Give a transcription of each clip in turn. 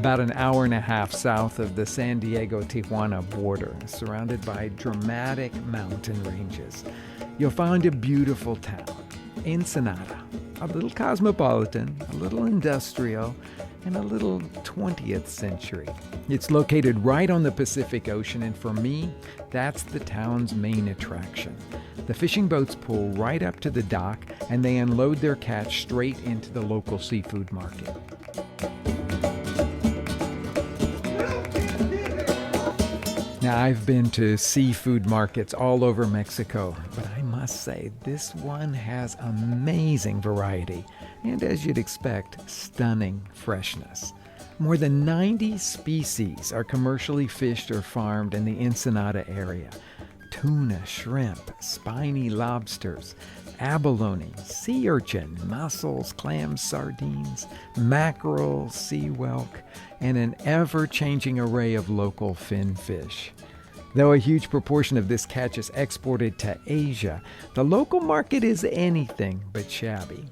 about an hour and a half south of the San Diego-Tijuana border, surrounded by dramatic mountain ranges. You'll find a beautiful town, Ensenada, a little cosmopolitan, a little industrial, and a little 20th century. It's located right on the Pacific Ocean, and for me, that's the town's main attraction. The fishing boats pull right up to the dock, and they unload their catch straight into the local seafood market. Now, I've been to seafood markets all over Mexico, but I must say this one has amazing variety and, as you'd expect, stunning freshness. More than 90 species are commercially fished or farmed in the Ensenada area. Tuna, shrimp, spiny lobsters, abalone, sea urchin, mussels, clams, sardines, mackerel, sea whelk, and an ever-changing array of local fin fish. Though a huge proportion of this catch is exported to Asia, the local market is anything but shabby.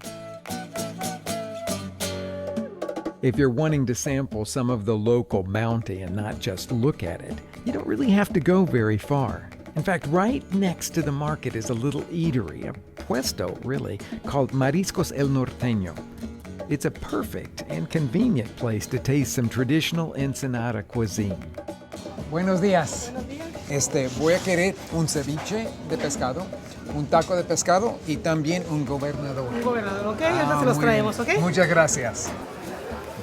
If you're wanting to sample some of the local bounty and not just look at it, you don't really have to go very far. In fact, right next to the market is a little eatery, a puesto really, called Mariscos El Norteño. It's a perfect and convenient place to taste some traditional Ensenada cuisine. Buenos días. Buenos días. Voy a querer un ceviche de pescado, un taco de pescado y también un gobernador. Un gobernador, ¿ok? Ahorita se los traemos, ¿ok? Muchas gracias.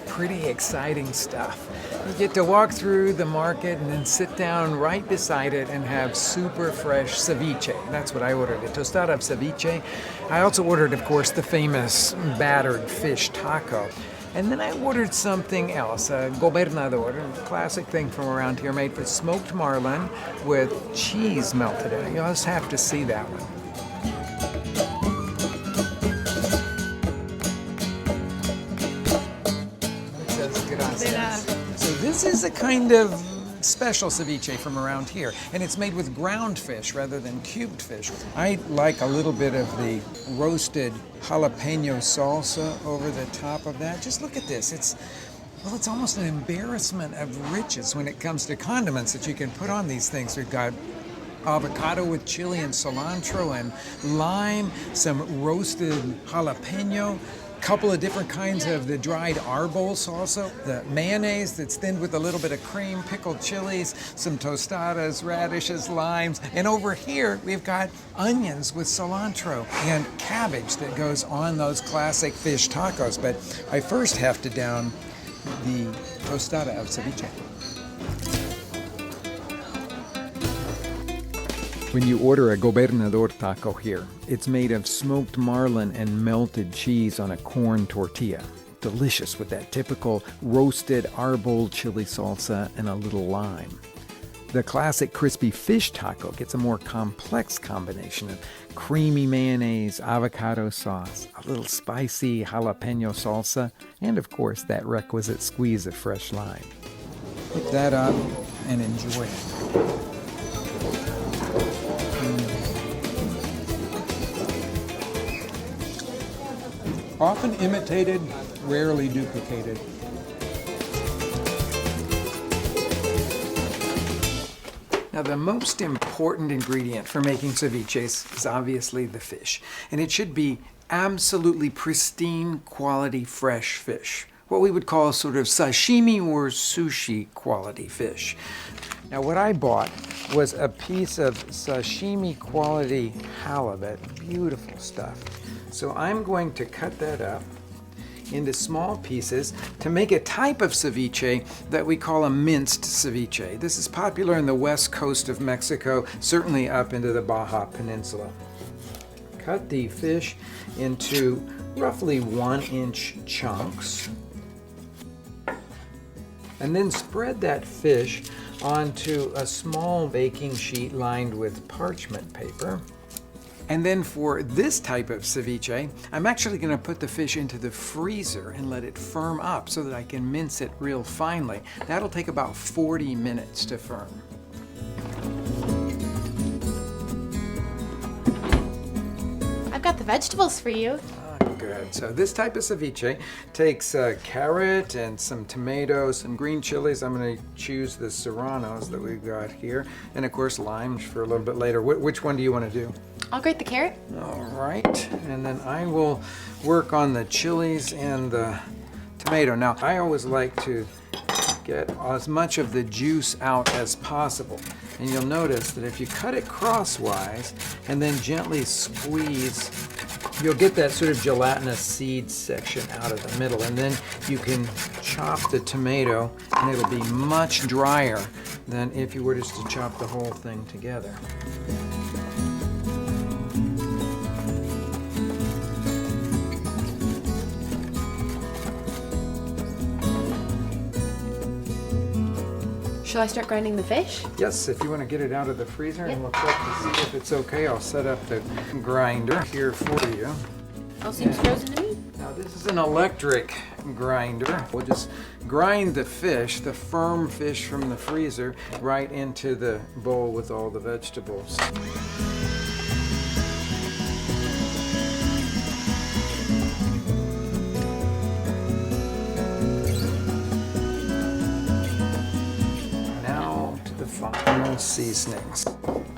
Pretty exciting stuff. You get to walk through the market and then sit down right beside it and have super fresh ceviche. That's what I ordered, a tostada of ceviche. I also ordered, of course, the famous battered fish taco. And then I ordered something else, a gobernador, a classic thing from around here, made with smoked marlin with cheese melted in it. You'll just have to see that one. So this is a kind of special ceviche from around here, and it's made with ground fish rather than cubed fish. I like a little bit of the roasted jalapeno salsa over the top of that. Just look at this. It's almost an embarrassment of riches when it comes to condiments that you can put on these things. We've got avocado with chili and cilantro and lime, some roasted jalapeno, couple of different kinds of the dried arbol salsa, the mayonnaise that's thinned with a little bit of cream, pickled chilies, some tostadas, radishes, limes, and over here we've got onions with cilantro and cabbage that goes on those classic fish tacos. But I first have to down the tostada of ceviche. When you order a gobernador taco here, it's made of smoked marlin and melted cheese on a corn tortilla. Delicious with that typical roasted arbol chili salsa and a little lime. The classic crispy fish taco gets a more complex combination of creamy mayonnaise, avocado sauce, a little spicy jalapeno salsa, and of course that requisite squeeze of fresh lime. Pick that up and enjoy it. Often imitated, rarely duplicated. Now, the most important ingredient for making ceviches is obviously the fish, and it should be absolutely pristine quality fresh fish, what we would call sort of sashimi or sushi quality fish. Now, what I bought was a piece of sashimi quality halibut, beautiful stuff. So I'm going to cut that up into small pieces to make a type of ceviche that we call a minced ceviche. This is popular in the west coast of Mexico, certainly up into the Baja Peninsula. Cut the fish into roughly 1-inch chunks, and then spread that fish onto a small baking sheet lined with parchment paper. And then for this type of ceviche, I'm actually going to put the fish into the freezer and let it firm up so that I can mince it real finely. That'll take about 40 minutes to firm. I've got the vegetables for you. Good. So this type of ceviche takes carrot and some tomatoes, some green chilies. I'm going to choose the serranos that we've got here. And of course limes for a little bit later. Which one do you want to do? I'll grate the carrot. All right. And then I will work on the chilies and the tomato. Now, I always like to get as much of the juice out as possible. And you'll notice that if you cut it crosswise and then gently squeeze, you'll get that sort of gelatinous seed section out of the middle. And then you can chop the tomato and it'll be much drier than if you were just to chop the whole thing together. Shall I start grinding the fish? Yes, if you want to get it out of the freezer and we'll check to see if it's okay, I'll set up the grinder here for you. All seems frozen to me. Now this is an electric grinder. We'll just grind the fish, the firm fish from the freezer, right into the bowl with all the vegetables. Final seasonings.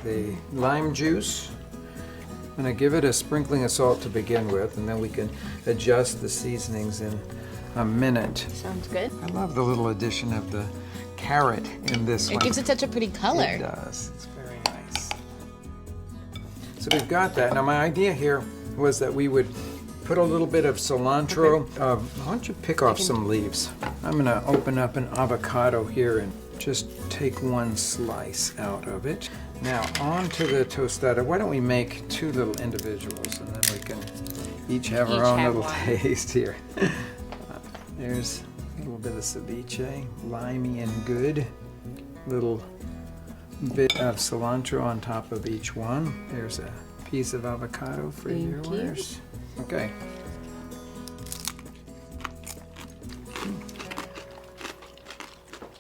The lime juice. I'm going to give it a sprinkling of salt to begin with, and then we can adjust the seasonings in a minute. Sounds good. I love the little addition of the carrot in this one. It gives it such a pretty color. It does. It's very nice. So we've got that. Now my idea here was that we would put a little bit of cilantro. Why don't you pick off some leaves? I'm going to open up an avocado here and just take one slice out of it. Now onto the tostada. Why don't we make two little individuals and then we can each have our own little taste here. There's a little bit of ceviche, limey and good. Little bit of cilantro on top of each one. There's a piece of avocado for yours. Okay.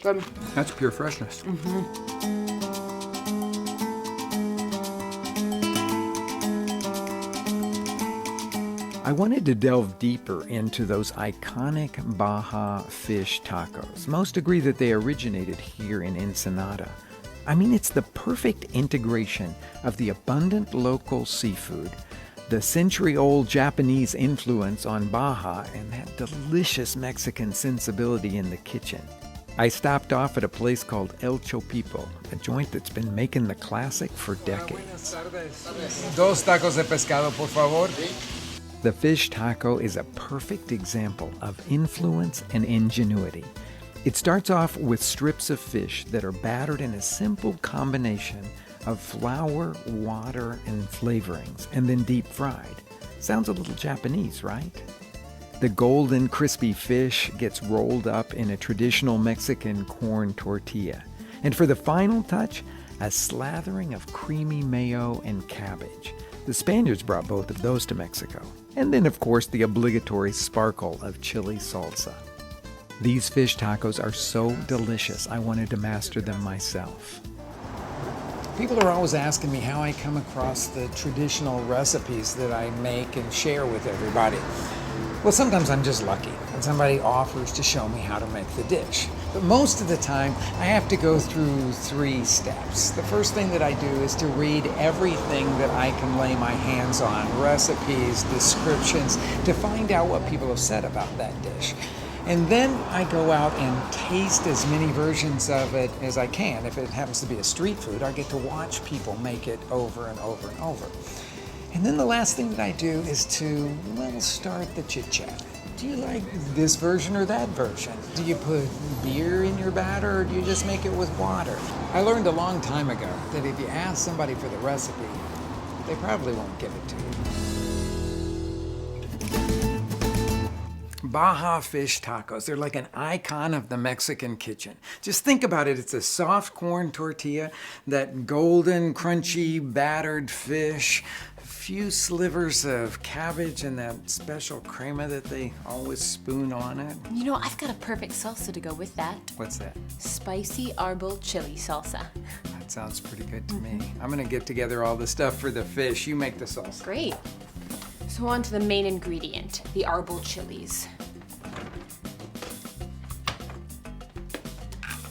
Good. That's pure freshness. I wanted to delve deeper into those iconic Baja fish tacos. Most agree that they originated here in Ensenada. I mean, it's the perfect integration of the abundant local seafood, the century-old Japanese influence on Baja, and that delicious Mexican sensibility in the kitchen. I stopped off at a place called El Chopipo, a joint that's been making the classic for decades. Dos tacos de pescado, por favor. The fish taco is a perfect example of influence and ingenuity. It starts off with strips of fish that are battered in a simple combination of flour, water, and flavorings, and then deep fried. Sounds a little Japanese, right? The golden, crispy fish gets rolled up in a traditional Mexican corn tortilla. And for the final touch, a slathering of creamy mayo and cabbage. The Spaniards brought both of those to Mexico. And then, of course, the obligatory sparkle of chili salsa. These fish tacos are so delicious, I wanted to master them myself. People are always asking me how I come across the traditional recipes that I make and share with everybody. Well, sometimes I'm just lucky and somebody offers to show me how to make the dish. But most of the time, I have to go through 3 steps. The first thing that I do is to read everything that I can lay my hands on, recipes, descriptions, to find out what people have said about that dish. And then I go out and taste as many versions of it as I can. If it happens to be a street food, I get to watch people make it over and over and over. And then the last thing that I do is to, well, start the chit-chat. Do you like this version or that version? Do you put beer in your batter or do you just make it with water? I learned a long time ago that if you ask somebody for the recipe, they probably won't give it to you. Baja fish tacos. They're like an icon of the Mexican kitchen. Just think about it. It's a soft corn tortilla, that golden, crunchy, battered fish, a few slivers of cabbage, and that special crema that they always spoon on it. You know, I've got a perfect salsa to go with that. What's that? Spicy arbol chili salsa. That sounds pretty good to me. I'm gonna get together all the stuff for the fish. You make the salsa. Great. So So on to the main ingredient, the arbol chilies.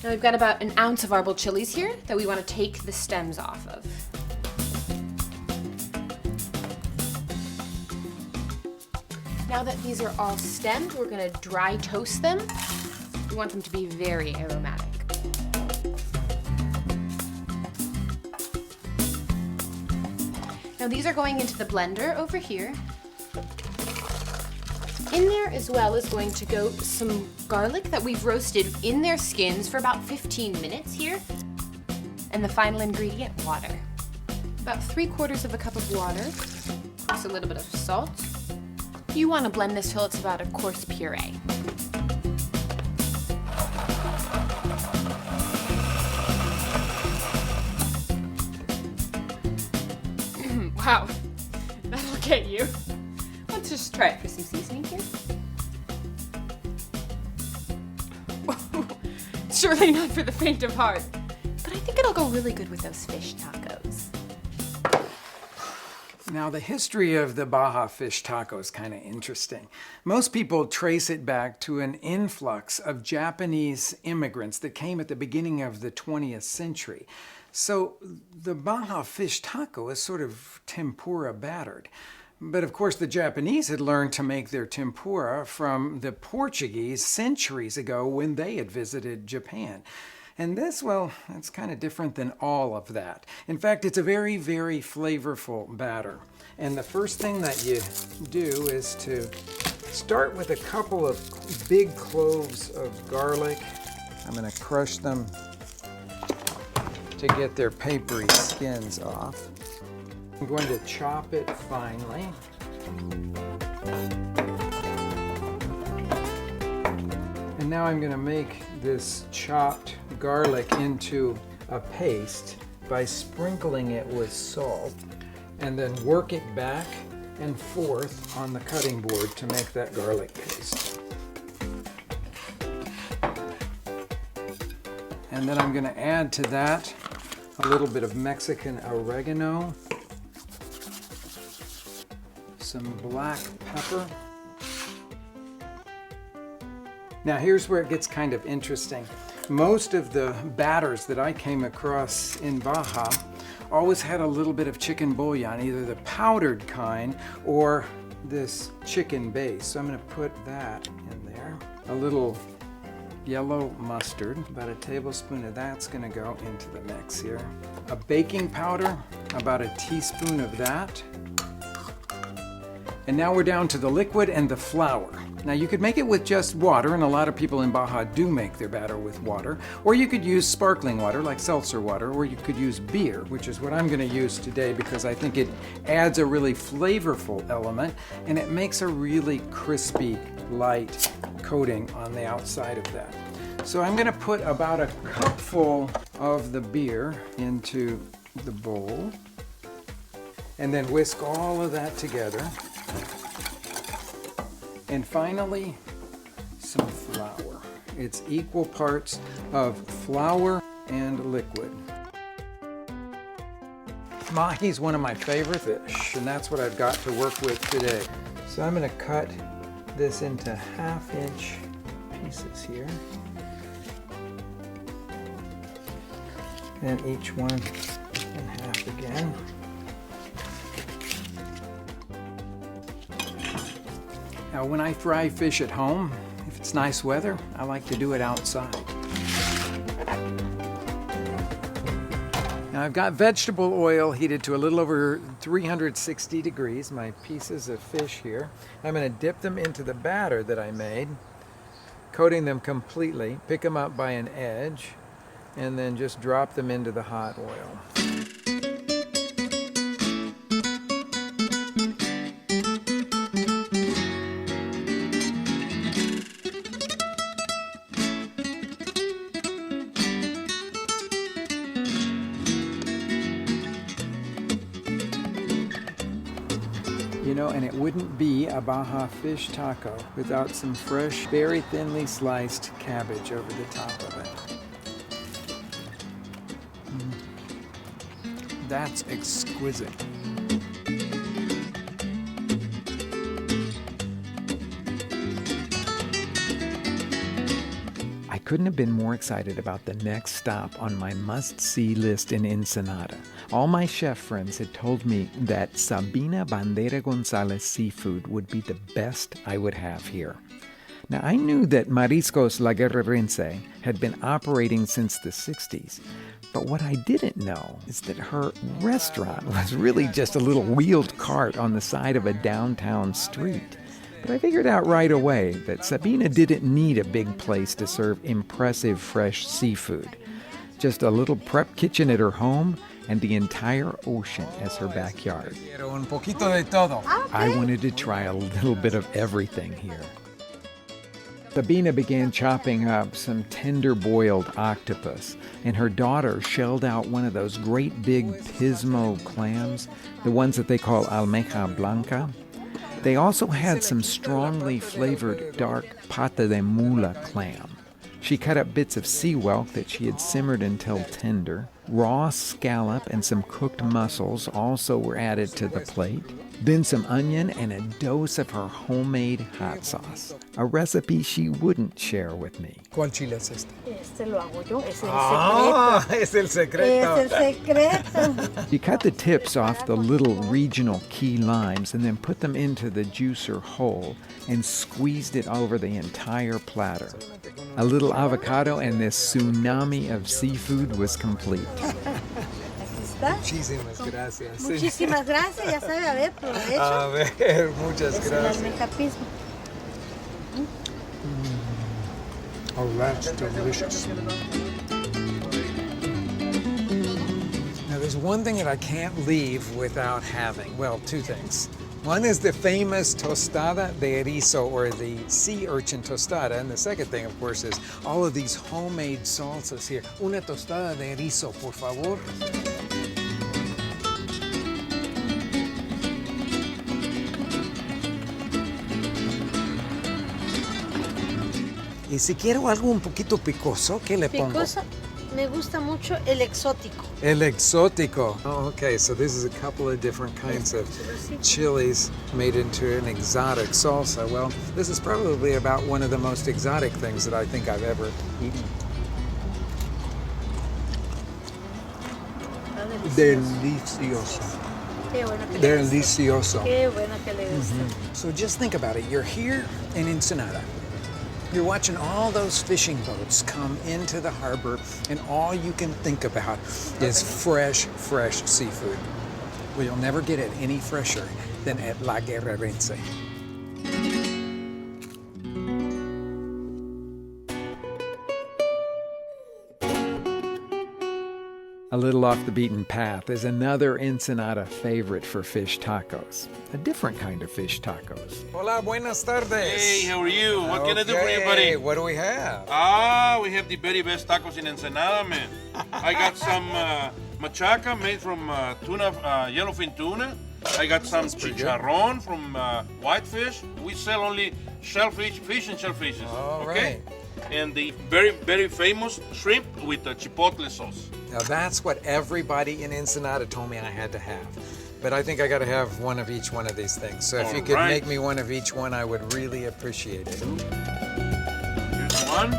Now we've got about an ounce of arbol chilies here that we want to take the stems off of. Now that these are all stemmed, we're going to dry toast them. We want them to be very aromatic. Now these are going into the blender over here. In there as well is going to go some garlic that we've roasted in their skins for about 15 minutes here. And the final ingredient, water. About 3/4 cup of water, just a little bit of salt. You want to blend this till it's about a coarse puree. Wow, that'll get you. Let's just try it for some seasoning here. Surely not for the faint of heart, but I think it'll go really good with those fish tacos. Now, the history of the Baja fish taco is kind of interesting. Most people trace it back to an influx of Japanese immigrants that came at the beginning of the 20th century. So the Baja fish taco is sort of tempura battered. But of course, the Japanese had learned to make their tempura from the Portuguese centuries ago when they had visited Japan. And this, well, it's kind of different than all of that. In fact, it's a very, very flavorful batter. And the first thing that you do is to start with a couple of big cloves of garlic. I'm going to crush them to get their papery skins off. I'm going to chop it finely. And now I'm going to make this chopped garlic into a paste by sprinkling it with salt and then work it back and forth on the cutting board to make that garlic paste. And then I'm going to add to that a little bit of Mexican oregano, some black pepper. Now here's where it gets kind of interesting. Most of the batters that I came across in Baja always had a little bit of chicken bouillon, either the powdered kind or this chicken base. So I'm going to put that in there. A little yellow mustard, about a tablespoon of that's going to go into the mix here. A baking powder, about a teaspoon of that. And now we're down to the liquid and the flour. Now you could make it with just water, and a lot of people in Baja do make their batter with water, or you could use sparkling water like seltzer water, or you could use beer, which is what I'm going to use today because I think it adds a really flavorful element and it makes a really crispy, light coating on the outside of that. So I'm going to put about a cupful of the beer into the bowl and then whisk all of that together. And finally, some flour. It's equal parts of flour and liquid. Mahi's one of my favorite fish, and that's what I've got to work with today. So I'm going to cut this into 1/2-inch pieces here. And each one in half again. Now, when I fry fish at home, if it's nice weather, I like to do it outside. Now, I've got vegetable oil heated to a little over 360 degrees, my pieces of fish here. I'm going to dip them into the batter that I made, coating them completely, pick them up by an edge, and then just drop them into the hot oil. You know, and it wouldn't be a Baja fish taco without some fresh, very thinly sliced cabbage over the top of it. That's exquisite. couldn't have been more excited about the next stop on my must-see list in Ensenada. All my chef friends had told me that Sabina Bandera Gonzalez seafood would be the best I would have here. Now, I knew that Mariscos La Guerrerense had been operating since the 60s, but what I didn't know is that her restaurant was really just a little wheeled cart on the side of a downtown street. But I figured out right away that Sabina didn't need a big place to serve impressive fresh seafood. Just a little prep kitchen at her home and the entire ocean as her backyard. I wanted to try a little bit of everything here. Sabina began chopping up some tender-boiled octopus, and her daughter shelled out one of those great big pismo clams, the ones that they call almeja blanca. They also had some strongly flavored dark pata de mula clam. She cut up bits of sea whelk that she had simmered until tender. Raw scallop and some cooked mussels also were added to the plate. Then some onion and a dose of her homemade hot sauce, a recipe she wouldn't share with me. ¿Cuál chile es este? Este lo hago yo, es el Es el secreto. secreto. Es el secreto. You cut the tips off the little regional key limes and then put them into the juicer whole and squeezed it over the entire platter. A little avocado and this tsunami of seafood was complete. Muchísimas gracias. Sí. Muchísimas gracias, ya sabe, a ver, provecho. A ver, muchas Es el gracias. almeja pismo. Oh, that's delicious. Now, there's one thing that I can't leave without having. Well, two things. One is the famous tostada de erizo, or the sea urchin tostada. And the second thing, of course, is all of these homemade salsas here. Una tostada de erizo, por favor. Y si quiero algo un poquito picoso, ¿qué le pongo? Picoso, me gusta mucho el exótico. El exótico. Oh, okay, so this is a couple of different kinds of chilies made into an exotic salsa. Well, this is probably about one of the most exotic things that I think I've ever eaten. Delicioso. Qué bueno que le gusta. Delicioso. Qué bueno que le gusta. So just think about it. You're here in Ensenada. You're watching all those fishing boats come into the harbor, and all you can think about is fresh seafood. Well, you'll never get it any fresher than at La Guerrerense. A little off the beaten path is another Ensenada favorite for fish tacos. A different kind of fish tacos. Hola, buenas tardes. Hey, how are you? What can I do for you, Okay, buddy? what do we have? We have the very best tacos in Ensenada, man. I got some machaca made from tuna, yellowfin tuna. I got some chicharrón from whitefish. We sell only shellfish, fish and shellfishes. All okay? And the very, very famous shrimp with the chipotle sauce. Now that's what everybody in Ensenada told me I had to have. But I think I got to have one of each one of these things. So if you could Alright. make me one of each one, I would really appreciate it. Here's one.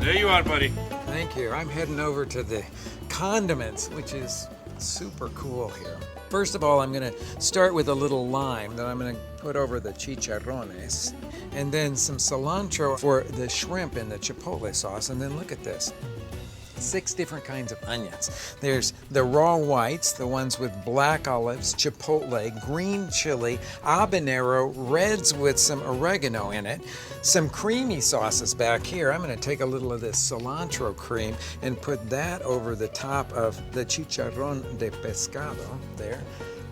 There you are, buddy. Thank you. I'm heading over to the condiments, which is super cool here. First of all, I'm going to start with a little lime that I'm going to put over the chicharrones, and then some cilantro for the shrimp in the chipotle sauce. And then look at this. 6 different kinds of onions. There's the raw whites, the ones with black olives, chipotle, green chili, habanero, reds with some oregano in it, some creamy sauces back here. I'm going to take a little of this cilantro cream and put that over the top of the chicharrón de pescado there.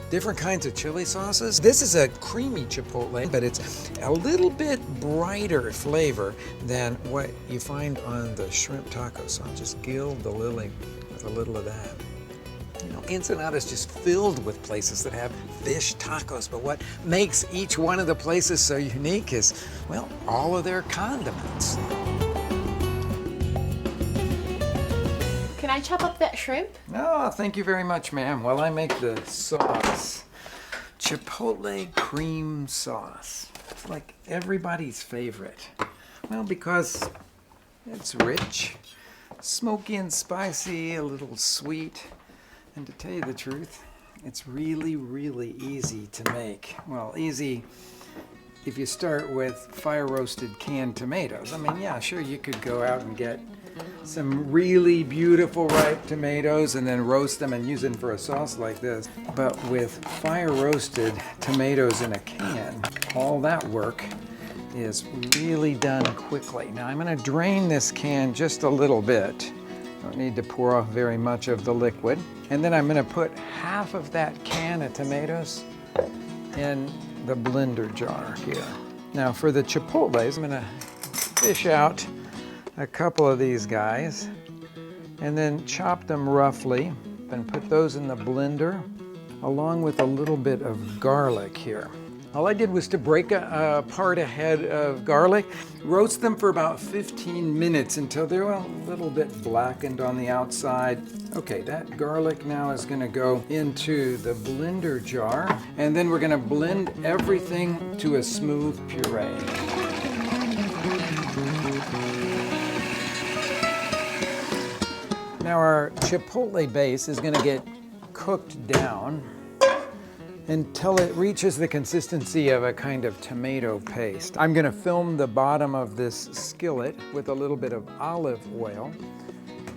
Different kinds of chili sauces. This is a creamy chipotle, but it's a little bit brighter flavor than what you find on the shrimp taco. So I'll just gild the lily with a little of that. You know, Ensenada is just filled with places that have fish tacos, but what makes each one of the places so unique is, well, all of their condiments. Can I chop up that shrimp? Oh, thank you very much, ma'am. While I make the sauce. Chipotle cream sauce. It's like everybody's favorite. Well, because it's rich, smoky and spicy, a little sweet. And to tell you the truth, it's really, really easy to make. Well, easy if you start with fire roasted canned tomatoes. I mean, yeah, sure, you could go out and get some really beautiful ripe tomatoes and then roast them and use them for a sauce like this. But with fire roasted tomatoes in a can, all that work is really done quickly. Now I'm going to drain this can just a little bit. Don't need to pour off very much of the liquid. And then I'm going to put half of that can of tomatoes in the blender jar here. Now for the chipotles, I'm going to fish out a couple of these guys and then chop them roughly and put those in the blender along with a little bit of garlic here. All I did was to break apart a head of garlic, roast them for about 15 minutes until they're a little bit blackened on the outside. Okay, that garlic now is going to go into the blender jar, and then we're going to blend everything to a smooth puree. Now our chipotle base is going to get cooked down until it reaches the consistency of a kind of tomato paste. I'm going to film the bottom of this skillet with a little bit of olive oil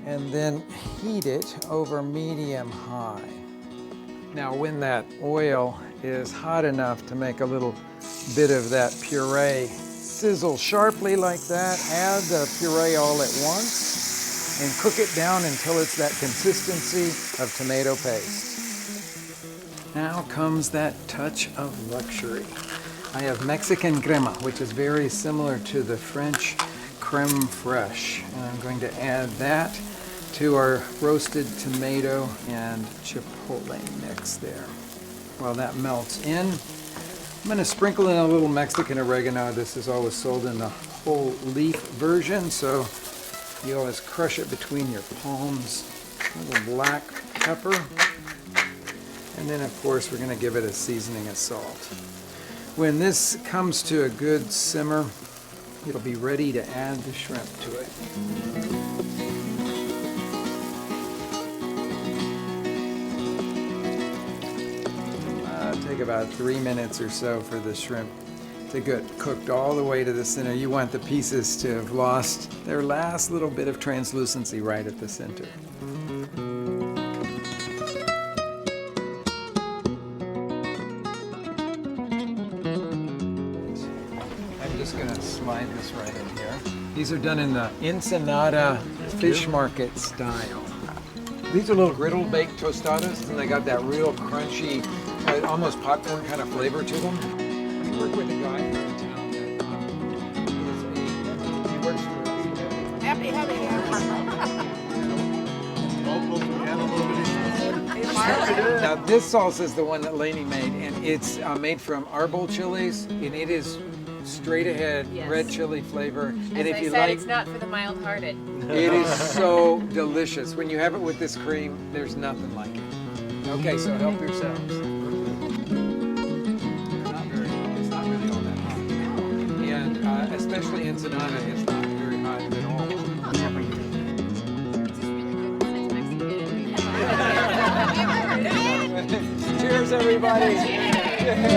and then heat it over medium-high. Now when that oil is hot enough to make a little bit of that puree sizzle sharply like that, add the puree all at once and cook it down until it's that consistency of tomato paste. Now comes that touch of luxury. I have Mexican crema, which is very similar to the French creme fraiche. And I'm going to add that to our roasted tomato and chipotle mix there. While that melts in, I'm going to sprinkle in a little Mexican oregano. This is always sold in the whole leaf version, so you always crush it between your palms. A little black pepper. And then, of course, we're going to give it a seasoning of salt. When this comes to a good simmer, it'll be ready to add the shrimp to it. Take about 3 minutes or so for the shrimp to get cooked all the way to the center. You want the pieces to have lost their last little bit of translucency right at the center. Slide this right in here. These are done in the Ensenada Fish Market style. These are little griddle baked tostadas, and they got that real crunchy, almost popcorn kind of flavor to them. We work with a guy here in town that he works for us. Happy having you. Now this sauce is the one that Lainey made, and it's made from arbol chilies, and it is straight ahead, yes, red chili flavor. As I said, it's not for the mild-hearted. It is so delicious. When you have it with this cream, there's nothing like it. Okay, so help yourselves. It's not really all that hot. And especially Ensenada, it's not very hot at all. Cheers, everybody. Cheers.